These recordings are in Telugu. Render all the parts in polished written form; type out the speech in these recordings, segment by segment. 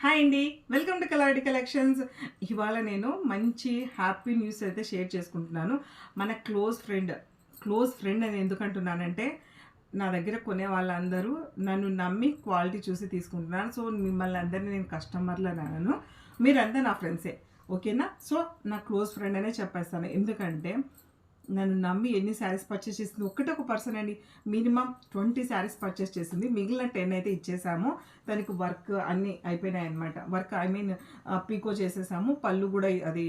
హాయ్ అండి, వెల్కమ్ టు కలాడి కలెక్షన్స్. ఇవాళ నేను మంచి హ్యాపీ న్యూస్ అయితే షేర్ చేసుకుంటున్నాను. మన క్లోజ్ ఫ్రెండ్ అని ఎందుకు అంటున్నానంటే, నా దగ్గర కొనే వాళ్ళందరూ నన్ను నమ్మి క్వాలిటీ చూసి తీసుకుంటున్నాను. సో మిమ్మల్ని అందరినీ నేను కస్టమర్లు అన్నాను, మీరంతా నా ఫ్రెండ్సే, ఓకేనా? సో నా క్లోజ్ ఫ్రెండ్ అనే చెప్పేస్తాను. ఎందుకంటే నన్ను నమ్మి ఎన్ని శారీస్ పర్చేస్ చేసింది ఒక పర్సన్ అండి. మినిమం 20 శారీస్ పర్చేస్ చేసింది. మిగిలిన 10 అయితే ఇచ్చేసాము. దానికి వర్క్ అన్నీ అయిపోయినాయి అనమాట. వర్క్ పీకో చేసేసాము. పళ్ళు కూడా అది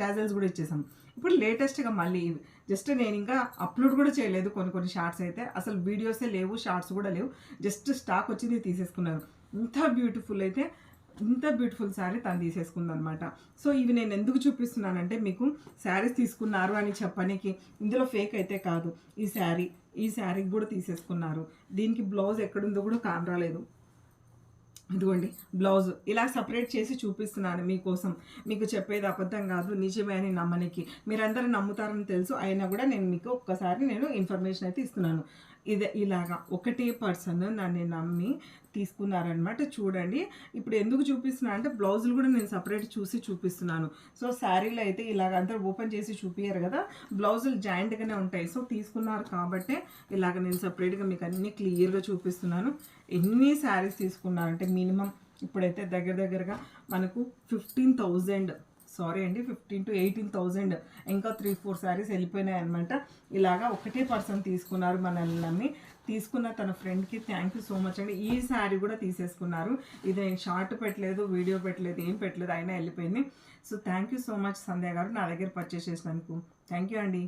టాజల్స్ కూడా ఇచ్చేసాము. ఇప్పుడు లేటెస్ట్గా మళ్ళీ జస్ట్ నేను ఇంకా అప్లోడ్ కూడా చేయలేదు. కొన్ని షార్ట్స్ అయితే అసలు వీడియోసే లేవు, షార్ట్స్ కూడా లేవు. జస్ట్ స్టాక్ వచ్చింది తీసేసుకున్నాను. ఇంత బ్యూటిఫుల్ శారీ తను తీసేసుకుందనమాట. సో ఇవి నేను ఎందుకు చూపిస్తున్నానంటే, మీకు శారీస్ తీసుకున్నారు అని చెప్పడానికి, ఇందులో ఫేక్ అయితే కాదు. ఈ శారీకి కూడా తీసేసుకున్నారు. దీనికి బ్లౌజ్ ఎక్కడుందో కూడా కానరాలేదు. ఇదిగోండి బ్లౌజ్ ఇలా సపరేట్ చేసి చూపిస్తున్నాను మీకోసం. మీకు చెప్పేది అబద్ధం కాదు, నిజమే అని నమ్మనికి. మీరందరూ నమ్ముతారని తెలుసు, అయినా కూడా నేను మీకు ఒక్కసారి ఇన్ఫర్మేషన్ అయితే ఇస్తున్నాను. ఇలాగా ఒకటే పర్సన్ నన్ను నమ్మి తీసుకున్నారనమాట. చూడండి ఇప్పుడు ఎందుకు చూపిస్తున్నా అంటే, బ్లౌజులు కూడా నేను సపరేట్ చూపిస్తున్నాను. సో శారీలో అయితే ఇలాగ అందరూ ఓపెన్ చేసి చూపించారు కదా, బ్లౌజులు జాయింట్గానే ఉంటాయి. సో తీసుకున్నారు కాబట్టి ఇలాగ నేను సపరేట్గా మీకు అన్నీ క్లియర్గా చూపిస్తున్నాను. ఎన్ని శారీస్ తీసుకున్నారంటే మినిమం ఇప్పుడైతే దగ్గరగా మనకు 15,000, సారీ అండి, 15,000 to 18,000 ఇంకా 3-4 శారీస్ వెళ్ళిపోయినాయి అనమాట. ఇలాగా ఒకటే పర్సన్ తీసుకున్నారు మనల్ని నమ్మి. తీసుకున్న తన ఫ్రెండ్కి థ్యాంక్ యూ సో మచ్ అండి. ఈ శారీ కూడా తీసేసుకున్నారు. ఇది నేను షార్ట్ పెట్టలేదు, వీడియో పెట్టలేదు, ఏం పెట్టలేదు, అయినా వెళ్ళిపోయింది. So thank you so much Sandhya garu, నా దగ్గర పర్చేస్ చేసినందుకు. థ్యాంక్ యూ అండి.